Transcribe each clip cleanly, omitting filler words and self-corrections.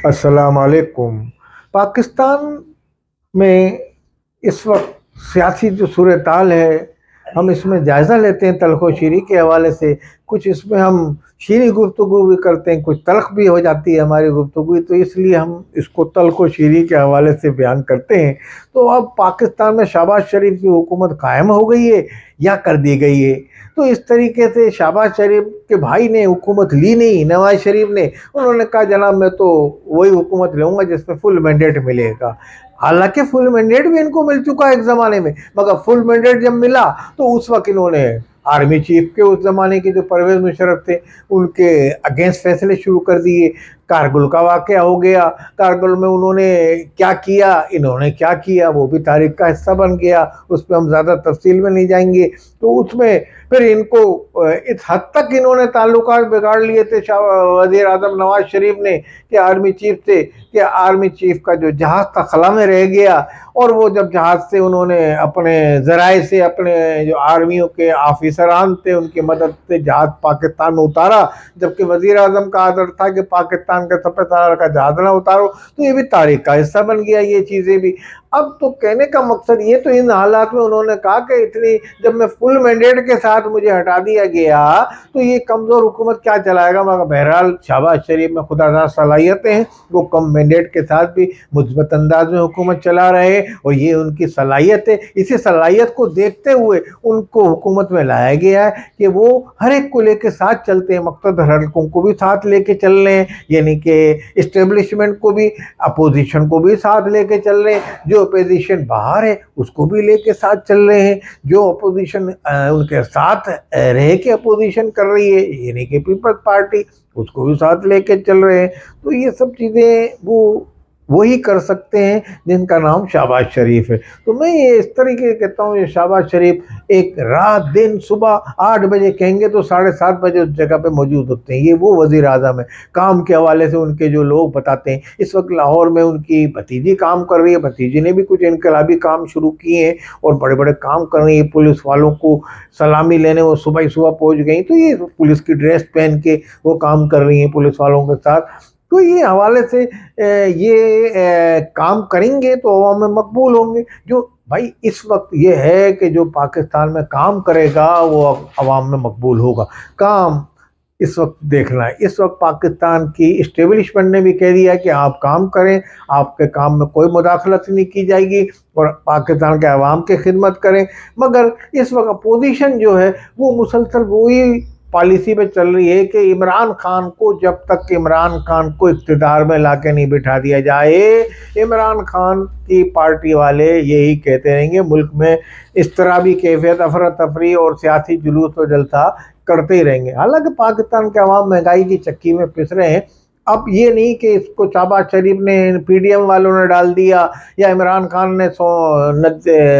अस्सलाम वालेकुम। पाकिस्तान में इस वक्त सियासी जो सूरत हाल है, हम इसमें जायज़ा लेते हैं तल्ख़ व शीरी के हवाले से। कुछ इसमें हम शीरी गुफ्तगू भी करते हैं, कुछ तल्ख़ भी हो जाती है हमारी गुफ्तगू, तो इसलिए हम इसको तल्ख़ व शीरी के हवाले से बयान करते हैं। तो अब पाकिस्तान में शहबाज शरीफ की हुकूमत कायम हो गई है या कर दी गई है। तो इस तरीके से शहबाज शरीफ के भाई ने हुकूमत ली नहीं, नवाज शरीफ ने। उन्होंने कहा जनाब मैं तो वही हुकूमत लूँगा जिसमें फुल मैंडेट मिलेगा। हालांकि फुल मैंडेट भी इनको मिल चुका है एक ज़माने में, मगर फुल मैंडेट जब मिला तो उस वक्त इन्होंने आर्मी चीफ के उस ज़माने के जो परवेज़ मुशर्रफ थे उनके अगेंस्ट फैसले शुरू कर दिए। कारगिल का वाक़या हो गया, कारगिल में उन्होंने क्या किया, इन्होंने क्या किया, वो भी तारीख का हिस्सा बन गया। उस पर हम ज़्यादा तफसील में नहीं जाएंगे। तो उसमें फिर इनको इस हद तक इन्होंने ताल्लुकात बिगाड़ लिए थे वज़ीर आज़म नवाज शरीफ ने कि आर्मी चीफ से, कि आर्मी चीफ का जो जहाज़ था खला में रह गया। और वो जब जहाज़ से उन्होंने अपने ज़राए से अपने जो आर्मियों के ऑफिसरान थे उनकी मदद से जहाज़ पाकिस्तान में उतारा, जबकि वज़ीर आज़म का आर्डर था कि पाकिस्तान के सफ़ेदार का जहाज़ ना उतारो, तो ये भी तारीख का हिस्सा बन गया ये चीज़ें भी। अब तो कहने का मकसद ये, तो इन हालात में उन्होंने कहा कि इतनी जब मैं फुल मैंडेट के साथ मुझे हटा दिया गया तो ये कमज़ोर हुकूमत क्या चलाएगा। मगर बहरहाल शहबाज शरीफ में खुदा सलाहियतें हैं, वो कम मैंडेट के साथ भी मुस्बत अंदाज में हुकूमत चला रहे और ये उनकी सलाहियत है। इसी सलाहियत को देखते हुए उनको हुकूमत में लाया गया है कि वो हर एक को लेके साथ चलते हैं, मुक़्तदर हलकों को भी साथ लेके चल रहे हैं, यानी कि इस्टेब्लिशमेंट को भी, अपोजिशन को भी साथ लेके चल रहे हैं। जो अपोजिशन बाहर है उसको भी लेके साथ चल रहे हैं, जो अपोजिशन उनके साथ रह के अपोजिशन कर रही है यानी कि पीपल्स पार्टी, उसको भी साथ लेके चल रहे हैं। तो ये सब चीज़ें वो वही कर सकते हैं जिनका नाम शहबाज शरीफ है। तो मैं ये इस तरीके कहता हूँ, ये शहबाज शरीफ एक रात दिन सुबह 8 बजे कहेंगे तो 7:30 बजे उस जगह पे मौजूद होते हैं। ये वो वज़ीर आज़म है। काम के हवाले से उनके जो लोग बताते हैं, इस वक्त लाहौर में उनकी भतीजी काम कर रही है, भतीजी ने भी कुछ इनकलाबी काम शुरू किए हैं और बड़े बड़े काम कर रही है। पुलिस वालों को सलामी लेने वो सुबह ही सुबह पहुँच गई, तो ये पुलिस की ड्रेस पहन के वो काम कर रही हैं पुलिस वालों के साथ। तो ये हवाले से ये काम करेंगे तो अवाम में मकबूल होंगे। जो भाई इस वक्त ये है कि जो पाकिस्तान में काम करेगा वो अवाम में मकबूल होगा। काम इस वक्त देखना है, इस वक्त पाकिस्तान की इस्टेब्लिशमेंट ने भी कह दिया कि आप काम करें, आपके काम में कोई मुदाखलत नहीं की जाएगी और पाकिस्तान के अवाम की खिदमत करें। मगर इस वक्त अपोजिशन जो है वो मुसलसल वही पॉलिसी पे चल रही है कि इमरान खान को, जब तक इमरान खान को इक़्तिदार में लाके नहीं बिठा दिया जाए, इमरान खान की पार्टी वाले यही कहते रहेंगे। मुल्क में इस तरह भी कैफियत अफरा तफरी और सियासी जुलूस और जलसा करते ही रहेंगे। हालांकि पाकिस्तान के अवाम महंगाई की चक्की में पिस रहे हैं। अब ये नहीं कि इसको शहबाज शरीफ ने, पीडीएम वालों ने डाल दिया या इमरान खान ने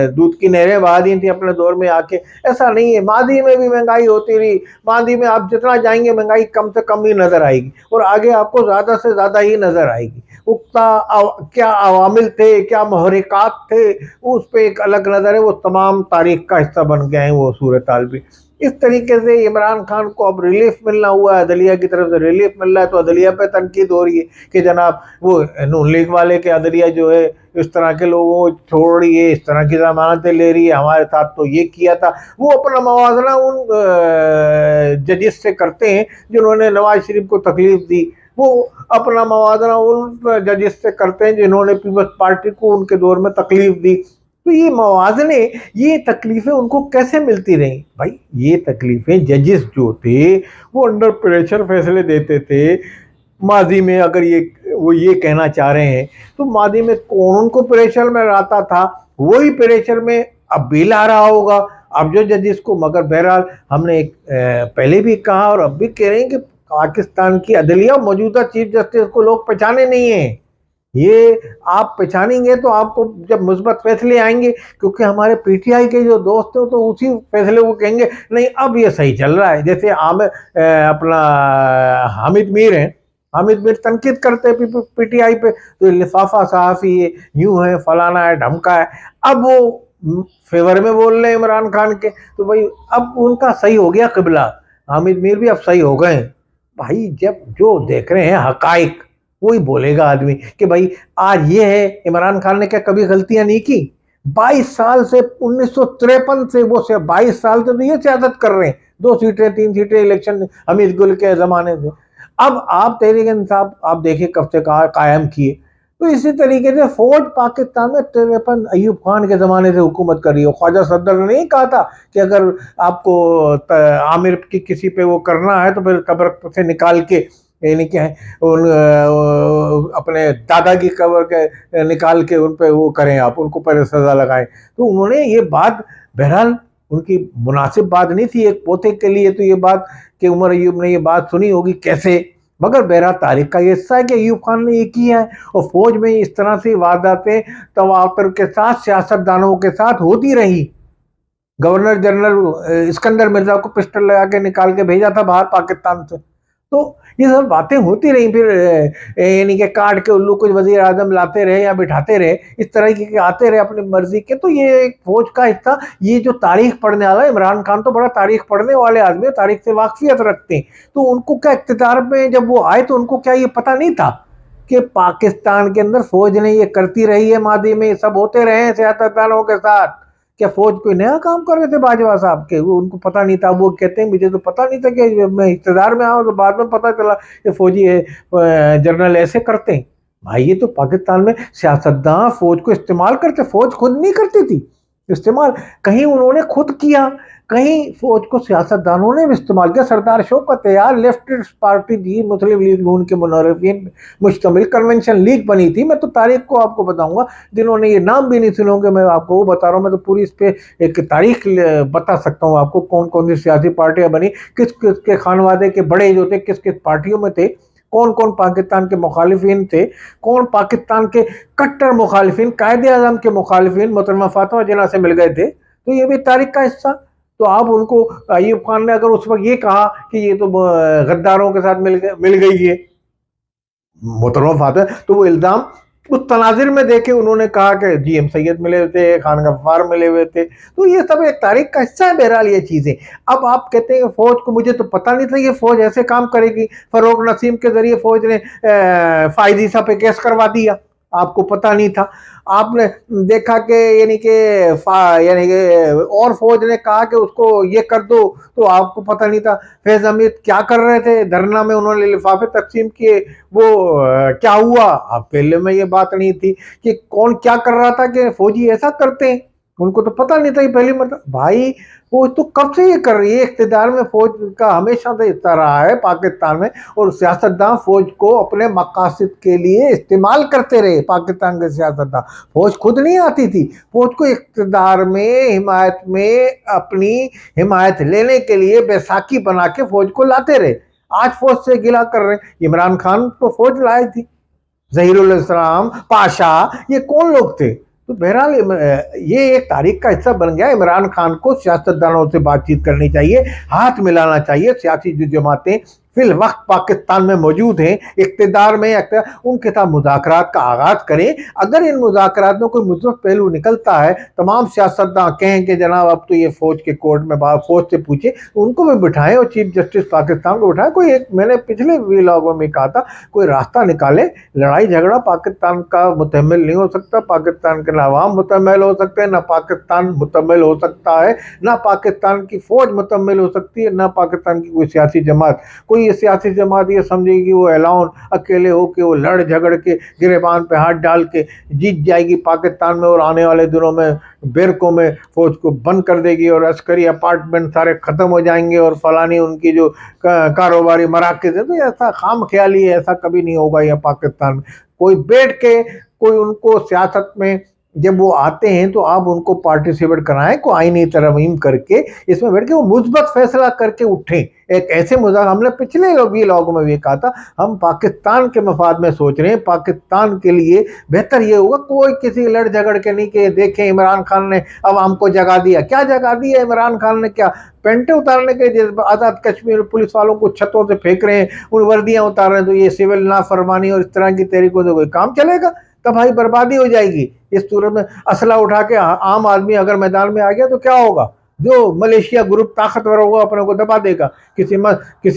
दूध की नहरें बहा दी थी अपने दौर में आके, ऐसा नहीं है। मादी में भी महंगाई होती रही, मादी में आप जितना जाएंगे महंगाई कम से कम ही नज़र आएगी और आगे आपको ज़्यादा से ज़्यादा ही नज़र आएगी। क्या अवामिल थे, क्या महरिकात थे, उस पर एक अलग नज़र है, वो तमाम तारीख का हिस्सा बन गए हैं वो सूरत हाल भी। इस तरीके से इमरान खान को अब रिलीफ मिलना हुआ है, अदलिया की तरफ से रिलीफ मिल रहा है, तो अदलिया पे तनकीद हो रही है कि जनाब वो नून लीग वाले के अदलिया जो है इस तरह के लोगों को छोड़ रही है, इस तरह की ज़मानतें ले रही है, हमारे साथ तो ये किया था। वो अपना मवाजना उन जजेस से करते हैं जिन्होंने नवाज शरीफ को तकलीफ दी, वो अपना मवाजना उन जजेस से करते हैं जिन्होंने पीपल्स पार्टी को उनके दौर में तकलीफ दी। तो ये मवाजने, ये तकलीफ़ें उनको कैसे मिलती रहीं भाई। ये तकलीफ़ें जजेस जो थे वो अंडर प्रेशर फैसले देते थे। माजी में अगर ये वो ये कहना चाह रहे हैं तो माजी में कौन उनको प्रेशर में लाता था, वही प्रेशर में अब भी ला रहा होगा अब जो जजेस को। मगर बहरहाल हमने एक पहले भी कहा और अब भी कह रहे हैं कि पाकिस्तान की अदलिया मौजूदा चीफ जस्टिस को लोग पहचाने नहीं हैं। ये आप पहचानेंगे तो आपको जब मुस्बत फैसले आएंगे, क्योंकि हमारे पीटीआई के जो दोस्त हैं तो उसी फैसले को कहेंगे नहीं अब ये सही चल रहा है। जैसे अपना हामिद मीर हैं, हामिद मीर तनकीद करते हैं पीटीआई पे, तो लिफाफा सहाफ़ी है, यूँ है, फलाना है, ढमका है। अब वो फेवर में बोल रहे हैं इमरान खान के, तो भाई अब उनका सही हो गया क़िबला, हामिद मीर भी अब सही हो गए। भाई जब जो देख रहे हैं हक़ाइक़, وہی بولے گا آدمی کہ بھائی آج یہ ہے، عمران خان نے کیا کبھی غلطیاں نہیں کی؟ 22 سال سے 1953 سے وہ 22 سال سے تو یہ سیاست کر رہے ہیں، 2 سیٹیں 3 سیٹیں الیکشن حمید گل کے زمانے سے۔ اب آپ تحریک انصاف آپ دیکھیں کب سے قائم کیے، تو اسی طریقے سے فوج پاکستان میں 53 ایوب خان کے زمانے سے حکومت کر رہی ہے۔ خواجہ صدر نے نہیں کہا تھا کہ اگر آپ کو عامر کی کسی پہ وہ کرنا ہے تو پھر قبر سے نکال کے، یعنی کہ اپنے دادا کی قبر کے نکال کے ان پہ وہ کریں، آپ ان کو پہلے سزا لگائیں۔ تو انہوں نے یہ بات، بہرحال ان کی مناسب بات نہیں تھی ایک پوتے کے لیے، تو یہ بات کہ عمر ایوب نے یہ بات سنی ہوگی کیسے، مگر بہرحال تاریخ کا یہ حصہ ہے کہ ایوب خان نے یہ کیا ہے۔ اور فوج میں اس طرح سے وارداتیں تواتر کے ساتھ سیاست دانوں کے ساتھ ہوتی رہی۔ گورنر جنرل اسکندر مرزا کو پسٹل لگا کے نکال کے بھیجا تھا باہر پاکستان سے۔ تو یہ سب باتیں ہوتی رہی، پھر یعنی کہ کاٹ کے الو کچھ وزیر اعظم لاتے رہے یا بٹھاتے رہے، اس طرح کے آتے رہے اپنی مرضی کے۔ تو یہ ایک فوج کا حصہ، یہ جو تاریخ پڑھنے والا ہے، عمران خان تو بڑا تاریخ پڑھنے والے آدمی، تاریخ سے واقفیت رکھتے ہیں، تو ان کو کیا اقتدار میں جب وہ آئے تو ان کو کیا یہ پتہ نہیں تھا کہ پاکستان کے اندر فوج نے یہ کرتی رہی ہے، ماضی میں یہ سب ہوتے رہے ہیں سیاستدانوں کے ساتھ؟ کیا فوج کوئی نیا کام کر رہے تھے باجوہ صاحب کے؟ وہ ان کو پتہ نہیں تھا؟ وہ کہتے ہیں مجھے تو پتہ نہیں تھا کہ میں اقتدار میں آؤں تو بعد میں پتہ چلا کہ فوجی جنرل ایسے کرتے ہیں۔ بھائی یہ تو پاکستان میں سیاستدان فوج کو استعمال کرتے، فوج خود نہیں کرتی تھی استعمال، کہیں انہوں نے خود کیا، کہیں فوج کو سیاستدانوں نے بھی استعمال کیا۔ سردار شوکت یار لیفٹ پارٹی تھی، مسلم لیگ نون کے منورفین مشتمل کنونشن لیگ بنی تھی۔ میں تو تاریخ کو آپ کو بتاؤں گا، جنہوں نے یہ نام بھی نہیں سنوں گے میں آپ کو وہ بتا رہا ہوں، میں تو پوری اس پہ ایک تاریخ بتا سکتا ہوں آپ کو، کون کون سی سیاسی پارٹیاں بنی، کس کس کے خانوادے کے بڑے جو تھے کس کس پارٹیوں میں تھے، کون کون پاکستان کے مخالفین تھے، کون پاکستان کے کٹر مخالفین، قائد اعظم کے مخالفین محترمہ فاطمہ جناح سے مل گئے تھے۔ تو یہ بھی تاریخ کا حصہ۔ تو آپ ان کو، ایوب خان نے اگر اس وقت یہ کہا کہ یہ تو غداروں کے ساتھ مل گئی ہے محترمہ فاطمہ، تو وہ الزام اس تناظر میں دیکھے انہوں نے کہا کہ جی ایم سید ملے ہوئے تھے، خان غفار ملے ہوئے تھے۔ تو یہ سب ایک تاریخ کا حصہ ہے بہرحال یہ چیزیں۔ اب آپ کہتے ہیں کہ فوج کو مجھے تو پتہ نہیں تھا یہ فوج ایسے کام کرے گی، فروغ نسیم کے ذریعے فوج نے فائز عیسیٰ پہ کیس کروا دیا، آپ کو پتہ نہیں تھا۔ آپ نے دیکھا کہ یعنی کہ اور فوج نے کہا کہ اس کو یہ کر دو، تو آپ کو پتہ نہیں تھا۔ فیض حمید کیا کر رہے تھے دھرنا میں، انہوں نے لفافے تقسیم کیے، وہ کیا ہوا؟ آپ کے علم میں یہ بات نہیں تھی کہ کون کیا کر رہا تھا کہ فوجی ایسا کرتے ہیں، ان کو تو پتہ نہیں تھا۔ یہ پہلی مرتبہ بھائی فوج تو کب سے یہ کر رہی ہے، اقتدار میں فوج کا ہمیشہ سے حصہ رہا ہے پاکستان میں، اور سیاستدان فوج کو اپنے مقاصد کے لیے استعمال کرتے رہے۔ پاکستان کے سیاستدان، فوج خود نہیں آتی تھی، فوج کو اقتدار میں حمایت میں اپنی حمایت لینے کے لیے بیساکھی بنا کے فوج کو لاتے رہے۔ آج فوج سے گلا کر رہے ہیں، عمران خان تو فوج لائی تھی، ظہیر الاسلام پاشا، یہ کون لوگ تھے؟ تو بہرحال یہ ایک تاریخ کا حصہ بن گیا۔ عمران خان کو سیاستدانوں سے بات چیت کرنی چاہیے، ہاتھ ملانا چاہیے۔ سیاسی جو جماعتیں فی الوقت پاکستان میں موجود ہیں، اقتدار میں، ان کے ساتھ مذاکرات کا آغاز کریں۔ اگر ان مذاکرات میں کوئی مثبت پہلو نکلتا ہے، تمام سیاستدان کہیں کہ جناب اب تو یہ فوج کے کورٹ میں فوج سے پوچھیں، ان کو بھی بٹھائیں اور چیف جسٹس پاکستان کو بٹھائیں۔ کوئی ایک، میں نے پچھلے ویلاگوں میں کہا تھا، کوئی راستہ نکالے۔ لڑائی جھگڑا پاکستان کا متحمل نہیں ہو سکتا، پاکستان کے نہ عوام متحمل ہو سکتے ہیں، نہ پاکستان متحمل ہو سکتا ہے، نہ پاکستان کی فوج متحمل ہو سکتی ہے، نہ پاکستان کی کوئی سیاسی جماعت۔ کوئی یہ سیاسی جماعت یہ سمجھے گی وہ اعلان اکیلے ہو کے وہ لڑ جھگڑ کے گریبان پہ ہاتھ ڈال کے جیت جائے گی پاکستان میں، اور آنے والے دنوں میں بیرکوں میں فوج کو بند کر دے گی اور عسکری اپارٹمنٹ سارے ختم ہو جائیں گے اور فلانی ان کی جو کاروباری مراکز ہے، تو ایسا خام خیالی ہے، ایسا کبھی نہیں ہوگا یہ پاکستان میں۔ کوئی بیٹھ کے کوئی ان کو سیاست میں جب وہ آتے ہیں تو آپ ان کو پارٹیسپیٹ کرائیں، کو آئینی ترمیم کر کے اس میں بیٹھ کے وہ مثبت فیصلہ کر کے اٹھیں۔ ایک ایسے ہم نے پچھلے لوگوں میں بھی کہا تھا، ہم پاکستان کے مفاد میں سوچ رہے ہیں، پاکستان کے لیے بہتر یہ ہوگا کوئی کسی لڑ جھگڑ کے نہیں کہ دیکھیں عمران خان نے عوام کو جگا دیا۔ کیا جگا دیا عمران خان نے؟ کیا پینٹیں اتارنے کے آزاد کشمیر پولیس والوں کو چھتوں سے پھینک رہے ہیں، ان وردیاں اتار رہے ہیں، تو یہ سول نافرمانی اور اس طرح کی تحریکوں سے کوئی کام چلے گا؟ تباہی بربادی ہو جائے گی۔ اس صورت میں اسلحہ اٹھا کے عام آدمی اگر میدان میں آ گیا تو کیا ہوگا؟ जो मलेशिया ग्रुप ताकतवर होगा अपने को दबा देगा। किसी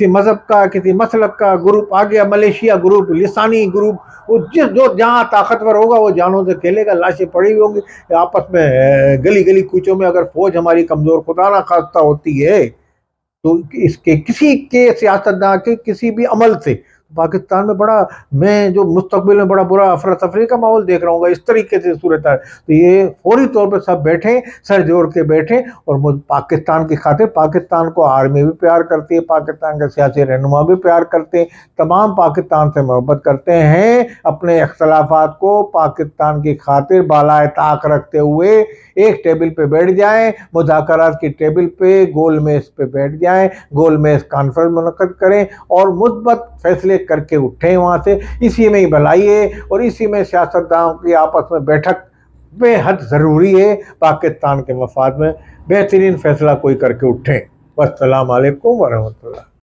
मजहब का, किसी मसलक का ग्रुप आ गया, मलेशिया ग्रुप, लिसानी ग्रुप, वो जो जहाँ ताकतवर होगा वो जानों से खेलेगा। लाशें पड़ी होंगी आपस में, गली गली कूचों में। अगर फौज हमारी कमजोर खुदा ना खास्ता होती है तो इसके किसी के सियासतदान के किसी भी अमल से पाकिस्तान में बड़ा, मैं जो मुस्तकबिल में बड़ा बुरा अफरा तफरी का माहौल देख रहा हूँ इस तरीके से सूरत है। तो ये फौरी तौर पर सब बैठें, सर जोड़ के बैठें और पाकिस्तान की खातिर, पाकिस्तान को आर्मी भी प्यार करती है, पाकिस्तान के सियासी रहनुमा भी प्यार करते हैं, तमाम पाकिस्तान से मोहब्बत करते हैं, अपने अख्तलाफात को पाकिस्तान की खातिर बालाए ताक रखते हुए एक टेबल पे बैठ जाएं, मुज़ाकरात की टेबल पे, गोल मेज पे बैठ जाएं, गोल मेज कॉन्फ्रेंस मुनक़्क़द करें और मुस्बत फैसले करके उठें वहाँ से। इसी में ही भलाई है और इसी में सियासतदानों की आपस में बैठक बेहद ज़रूरी है। पाकिस्तान के मफाद में बेहतरीन फैसला कोई करके उठें। वस्सलाम अलैकुम व रहमतुल्लाह।